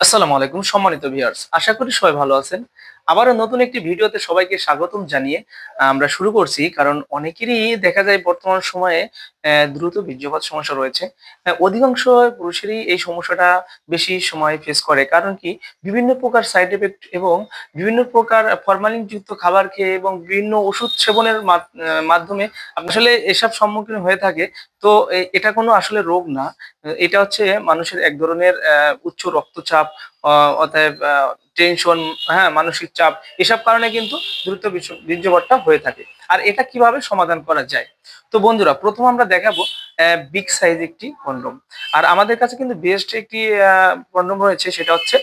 আসসালামু আলাইকুম সম্মানিত ভিউয়ার্স, আশা করি সবাই ভালো আছেন। আবারও নতুন একটি ভিডিওতে সবাইকে স্বাগতম জানিয়ে আমরা শুরু করছি। কারণ অনেকেরই দেখা যায় বর্তমান সময়ে দ্রুত বীর্যপাত সমস্যা রয়েছে। অধিকাংশ পুরুষেরই এই সমস্যাটা বেশি সময় ফেস করে। কারণ কি? বিভিন্ন প্রকার সাইড ইফেক্ট এবং বিভিন্ন প্রকার ফরমালিনযুক্ত খাবার খেয়ে এবং বিভিন্ন ওষুধ সেবনের মাধ্যমে আসলে এসব সম্মুখীন হয়ে থাকে। তো এটা কোনো আসলে রোগ না। এটা হচ্ছে মানুষের এক ধরনের উচ্চ রক্তচাপ, অতএব টেনশন, হ্যাঁ? মানসিক চাপ, এসব কারণে কিন্তু দ্রুত বীর্যপাতটা হয়ে থাকে। আর এটা কিভাবে সমাধান করা যায়? তো বন্ধুরা, ১ম আমরা দেখাবো বিগ সাইজ একটি কনডম। আর আমাদের কাছে কিন্তু বেস্ট একটি কনডম রয়েছে, সেটা হচ্ছে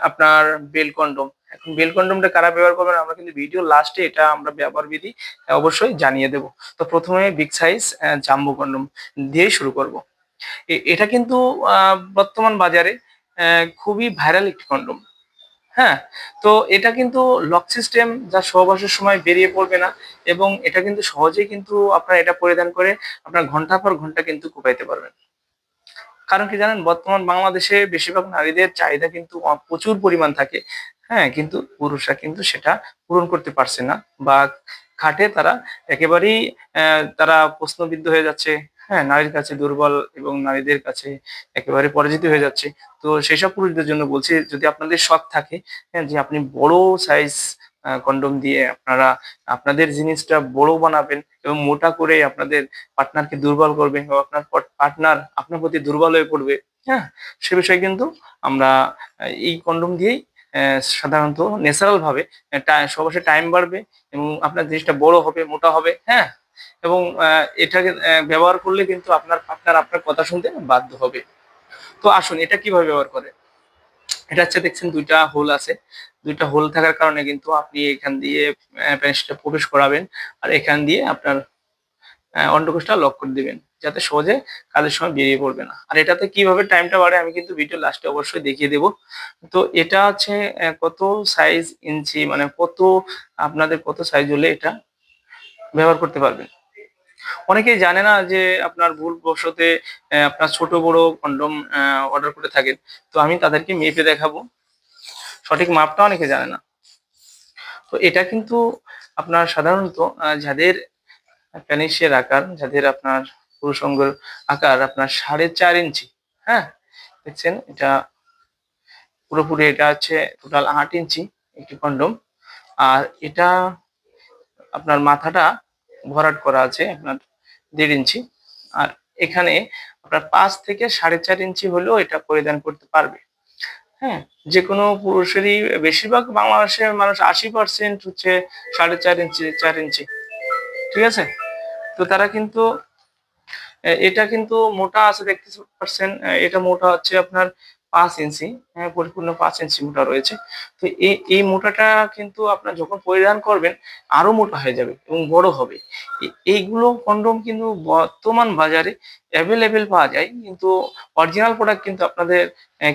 আপনার বেল কনডম। এখন বেল কনডমটা কারা ব্যবহার করবেন আমরা কিন্তু ভিডিও লাস্টে এটা আমরা ব্যবহার বিধি অবশ্যই জানিয়ে দেব। তো ১ম a big size jumbo condom দিয়েই শুরু করব। এটা কিন্তু বর্তমান বাজারে খুবই ভাইরাল একটি কনডম। হ্যাঁ? তো এটা কিন্তু লক সিস্টেম, যা সহবাসের সময় বেরিয়ে পড়বে না এবং এটা কিন্তু সহজেই কিন্তু আপনারা এটা পরিধান করে আপনার ঘন্টার পর ঘন্টা কিন্তু কোপাইতে পারবেন। কারণ কি জানেন? বর্তমান বাংলাদেশে বেশিরভাগ নারীদের চাহিদা কিন্তু প্রচুর পরিমাণ থাকে। হ্যাঁ? কিন্তু পুরুষরা কিন্তু সেটা পূরণ করতে পারছে না বা খাটে তারা একেবারেই তারা প্রশ্নবিদ্ধ হয়ে যাচ্ছে। হ্যাঁ? নারীর কাছে দুর্বল এবং নারীদের কাছে একেবারে পরাজিত হয়ে যাচ্ছে। তো সেসব পুরুষদের জন্য বলছি, যদি আপনাদের শখ থাকে, হ্যাঁ? যে আপনি বড় সাইজ কনডম দিয়ে আপনারা আপনাদের জিনিসটা বড় বানাবেন এবং মোটা করে আপনাদের পার্টনারকে দুর্বল করবে এবং আপনার পার্টনার আপনার প্রতি দুর্বল হয়ে পড়বে। হ্যাঁ? সে বিষয়ে কিন্তু আমরা এই কনডম দিয়েই সাধারণত ন্যাচারাল ভাবে সহবাসে টাইম বাড়বে এবং আপনার জিনিসটা বড় হবে, মোটা হবে। হ্যাঁ? এবং এটাকে ব্যবহার করলে কিন্তু আপনার পার্টনার আপনার কথা শুনতে বাধ্য হবে। তো আসুন এটা কিভাবে ব্যবহার করে? এটা হচ্ছে, দেখছেন ২ টা হোল আছে। ২ টা হোল থাকার কারণে কিন্তু আপনি এখান দিয়ে পেনিসটা প্রবেশ করাবেন। আর এখান দিয়ে আপনার অন্ডকোষটা লক করে দিবেন। যাতে সহজে কাজের সময় বেরিয়ে পড়বে না। আর এটাতে কিভাবে টাইমটা বাড়ে আমি কিন্তু ভিডিওর লাস্টে অবশ্যই দেখিয়ে দেব। তো এটা হচ্ছে কত সাইজ ইঞ্চি, মানে কত আপনাদের কত সাইজ হলে এটা ব্যবহার করতে পারবেন। অনেকেই জানে না যে আপনার ভুলবশতে আপনার ছোট বড় কন্ডম অর্ডার করে থাকেন। তো আমি তাদেরকে মেপে দেখাবো। সঠিক মাপটা অনেকে জানে না। তো এটা কিন্তু আপনার সাধারণত যাদের পেনিসের আকার, যাদের আপনার পুরুষাঙ্গের আকার আপনার ৪.৫ ইঞ্চি, হ্যাঁ? দেখছেন এটা পুরোপুরি, এটা হচ্ছে টোটাল ৮ ইঞ্চি একটি কন্ডম। আর এটা আপনার মাথাটা ভরাট করা আছে আপনার ১.৫ ইঞ্চি। আর এখানে আপনার ৫ থেকে ৪.৫ ইঞ্চি হলেও এটা পরিধান করতে পারবে। হ্যাঁ? যেকোনো পুরুষেরই, বেশিরভাগ বাংলাদেশের মানুষ ৮০% হচ্ছে ৪.৫ ইঞ্চি, ৪ ইঞ্চি। ঠিক আছে? তো তারা কিন্তু এটা কিন্তু মোটা আছে, দেখতে পাচ্ছেন। এটা মোটা হচ্ছে আপনার ৫ ইঞ্চি, হ্যাঁ? পরিপূর্ণ ৫ ইঞ্চি মোটা রয়েছে। তো এই মোটাটা কিন্তু আপনার যখন পরিধান করবেন আরো মোটা হয়ে যাবে এবং বড় হবে। এইগুলো কনডম কিন্তু বর্তমান বাজারে এভেইলেবল পাওয়া যায়। কিন্তু অরিজিনাল প্রোডাক্ট কিন্তু আপনাদের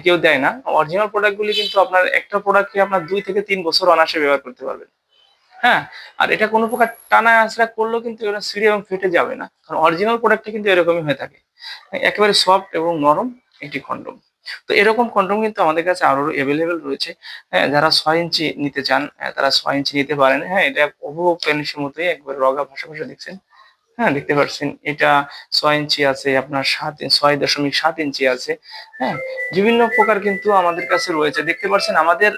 কেউ দেয় না। অরিজিনাল প্রোডাক্ট গুলি কিন্তু আপনার একটা প্রোডাক্টকে আপনার ২ থেকে ৩ বছর অনায়াসে ব্যবহার করতে পারবেন। হ্যাঁ? আর এটা কোন প্রকার টানা-আঁচড়া করলেও কিন্তু এটা ছিঁড়ে এবং ফেটে যাবে না। কারণ অরিজিনাল প্রোডাক্টটা কিন্তু এরকমই হয়ে থাকে। একেবারে সফট এবং নরম একটি কনডম। তো এরকম কনডম কিন্তু আমাদের কাছে আরো এভেইলেবল রয়েছে। হ্যাঁ? যারা ৬ ইঞ্চি নিতে চান, তারা ৬ ইঞ্চি নিতে পারেন। হ্যাঁ? এটা হুবহু পেনিসের মতোই একবারে রগা ভাসা দেখছেন। হ্যাঁ? দেখতে পাচ্ছেন। এটা ৬ ইঞ্চি আছে, আপনার ৬.৭ ইঞ্চি আছে। হ্যাঁ? বিভিন্ন প্রকার কিন্তু আমাদের কাছে রয়েছে। দেখতে পাচ্ছেন আমাদের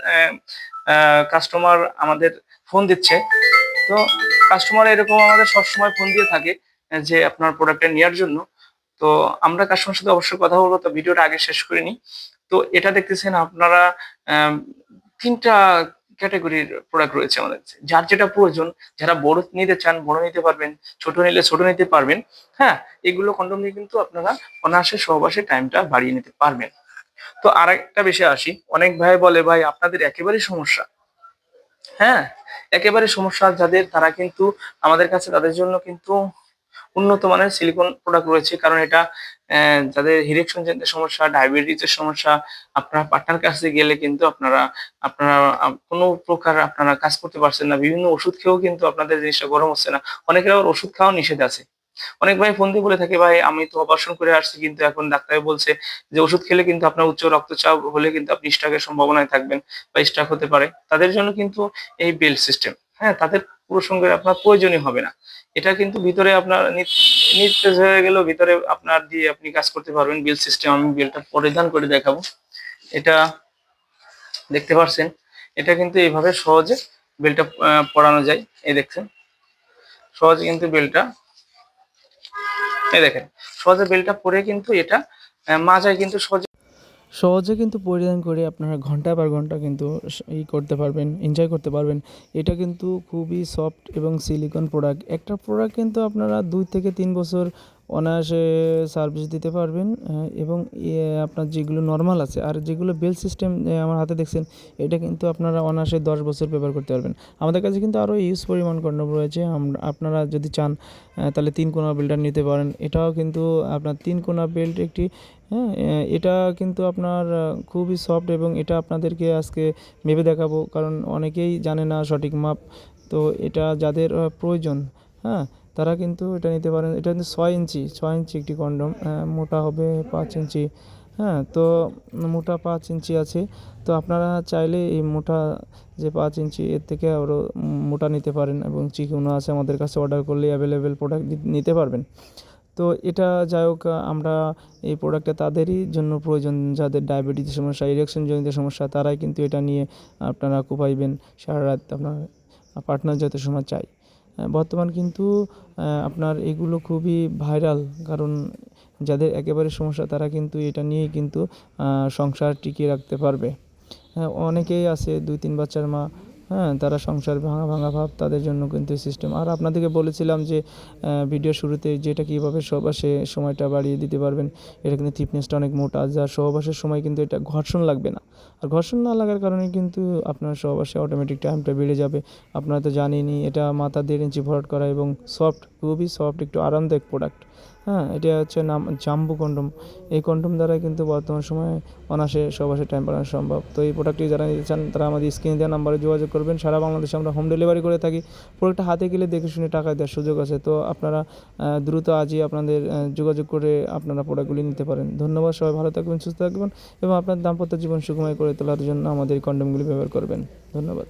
কাস্টমার আমাদের ফোন দিচ্ছে। তো কাস্টমার এরকম আমাদের সবসময় ফোন দিয়ে থাকে যে আপনার প্রোডাক্টটা নেয়ার জন্য। তো আমরা কাস্টমারের সাথে অবশ্যই কথা বলব। তো ভিডিওটা আগে শেষ করে নিই। তো এটা দেখতেছেন আপনারা, অ্যাম ৩ টা ক্যাটেগরির প্রোডাক্ট রয়েছে আমাদের কাছে। যার যেটা প্রয়োজন, যারা বড় নিতে চান বড় নিতে পারবেন, ছোট নিলে ছোট নিতে পারবেন। হ্যাঁ? এগুলো কন্ডম দিয়ে কিন্তু আপনারা অনায়াসে সহবাসে টাইমটা বাড়িয়ে নিতে পারবেন। তো আরেকটা বিষয়ে আসি। অনেক ভাই বলে, "ভাই আপনাদের একেবারেই সমস্যা।" হ্যাঁ? একেবারে সমস্যা যাদের, তারা কিন্তু আমাদের কাছে তাদের জন্য কিন্তু উন্নত মানের সিলিকন প্রোডাক্ট রয়েছে। কারণ এটা যাদের ইরেকশন জনিত সমস্যা, ডায়াবেটিসের সমস্যা, আপনার পার্টনার কাছে গেলে কিন্তু আপনারা আপনারা কোন প্রকার আপনারা কাজ করতে পারছেন না। বিভিন্ন ওষুধ খেয়েও কিন্তু আপনাদের জিনিসটা গরম হচ্ছে না। অনেকের আবার ওষুধ খাওয়া নিষেধ আছে। অনেক ভাই ফোন দিয়ে বলে থাকে, "ভাই আমি তো অপারেশন করে আসছি কিন্তু এখন ডাক্তারে বলছে যে ওষুধ খেলে কিন্তু আপনার উচ্চ রক্তচাপ হলে কিন্তু আপনি স্ট্রোকের সম্ভাবনায় থাকবেন বা স্ট্রোক হতে পারে।" তাদের জন্য কিন্তু এই বেল্ট সিস্টেম, হ্যাঁ? তাদের পুরো সঙ্গের আপনার প্রয়োজনই হবে না। এটা কিন্তু ভিতরে আপনার নিস্তেজ হয়ে গেলেও ভিতরে আপনার দিয়ে আপনি কাজ করতে পারবেন। বেল্ট সিস্টেম আমি বেল্টটা পরিধান করে দেখাবো। এটা দেখতে পারছেন? এটা কিন্তু এইভাবে সহজে বেল্টটা পরানো যায়। এই দেখছেন? সহজে কিন্তু বেল্টটা এই দেখেন, সহজে বেল্টটা পরে কিন্তু এটা মাজায় কিন্তু সহজে কিন্তু পরিধান করে আপনারা ঘন্টার পর ঘন্টা কিন্তু করতে পারবেন, এনজয় করতে পারবেন। এটা কিন্তু খুবই সফট এবং সিলিকন প্রোডাক্ট। একটা প্রোডাক্ট কিন্তু আপনারা 2 থেকে 3 বছর অনায়াসে সার্ভিস দিতে পারবেন, এবং আপনার যেগুলো নরমাল আছে আর যেগুলো বেল্ট সিস্টেম আমার হাতে দেখছেন, এটা কিন্তু আপনারা অনায়াসে 10 বছর ব্যবহার করতে পারবেন। আমাদের কাছে কিন্তু আরও ইউজ পরিমাণ কন্ডম রয়েছে। আপনারা যদি চান তাহলে 3 কোনা বেল্টটা নিতে পারেন। এটাও কিন্তু আপনার 3 কোনা বেল্ট একটি, হ্যাঁ? এটা কিন্তু আপনার খুবই সফট এবং এটা আপনাদেরকে আজকে ভেবে দেখাবো, কারণ অনেকেই জানে না সঠিক মাপ। তো এটা যাদের প্রয়োজন, হ্যাঁ? তারা কিন্তু এটা নিতে পারেন। এটা কিন্তু 6 ইঞ্চি একটি কন্ডম, মোটা হবে 5 ইঞ্চি, হ্যাঁ? তো মোটা 5 ইঞ্চি আছে। তো আপনারা চাইলে এই মোটা যে 5 ইঞ্চি এর থেকে আরও মোটা নিতে পারেন এবং চিকনও আছে, আমাদের কাছে অর্ডার করলেই অ্যাভেলেবেল প্রোডাক্ট নিতে পারবেন। তো এটা যাই হোক, আমরা এই প্রোডাক্টটা তাদেরই জন্য প্রয়োজন যাদের ডায়াবেটিসের সমস্যা, ইরেকশনজনিত সমস্যা, তারাই কিন্তু এটা নিয়ে আপনারা কোপাইবেন সারা রাত, আপনার পার্টনার যত সময় চাই। বর্তমান কিন্তু আপনার এগুলো খুবই ভাইরাল, কারণ যাদের একেবারে সমস্যা তারা কিন্তু এটা নিয়েই কিন্তু সংসার টিকিয়ে রাখতে পারবে। হ্যাঁ, অনেকেই আছে 2-3 বাচ্চার মা, হ্যাঁ? তারা সংসার ভাঙা ভাব, তাদের জন্য কিন্তু এই সিস্টেম। আর আপনাদেরকে বলেছিলাম যে ভিডিওর শুরুতেই যে এটা কীভাবে সহবাসে সময়টা বাড়িয়ে দিতে পারবেন। এটা কিন্তু থিকনেসটা অনেক মোটা, যা সহবাসের সময় কিন্তু এটা ঘর্ষণ লাগবে না। আর ঘর্ষণ না লাগার কারণে কিন্তু আপনার সহবাসে অটোমেটিক টাইমটা বেড়ে যাবে। আপনারা তো জানেনই, এটা মাথা 1.5 ইঞ্চি ভরাট করা এবং সফট, খুবই সফট, একটু আরামদায়ক প্রোডাক্ট। হ্যাঁ, এটা হচ্ছে নাম জাম্বো কন্ডম। এই কন্ডম দ্বারা কিন্তু বর্তমান সময়ে অনায়াসে সহবাসে টাইম বাড়ানো সম্ভব। তো এই প্রোডাক্টটি যারা নিতে চান তারা আমাদের স্ক্রিনে দেওয়া নাম্বারে যোগাযোগ করবেন। সারা বাংলাদেশে আমরা হোম ডেলিভারি করে থাকি। প্রোডাক্টটা হাতে গেলে দেখে শুনে টাকা দেওয়ার সুযোগ আছে। তো আপনারা দ্রুত আজই আপনাদের যোগাযোগ করে আপনারা প্রোডাক্টগুলি নিতে পারেন। ধন্যবাদ। সবাই ভালো থাকবেন, সুস্থ থাকবেন এবং আপনার দাম্পত্য জীবন সুখময় করে তোলার জন্য আমাদের এই কন্ডমগুলি ব্যবহার করবেন। ধন্যবাদ।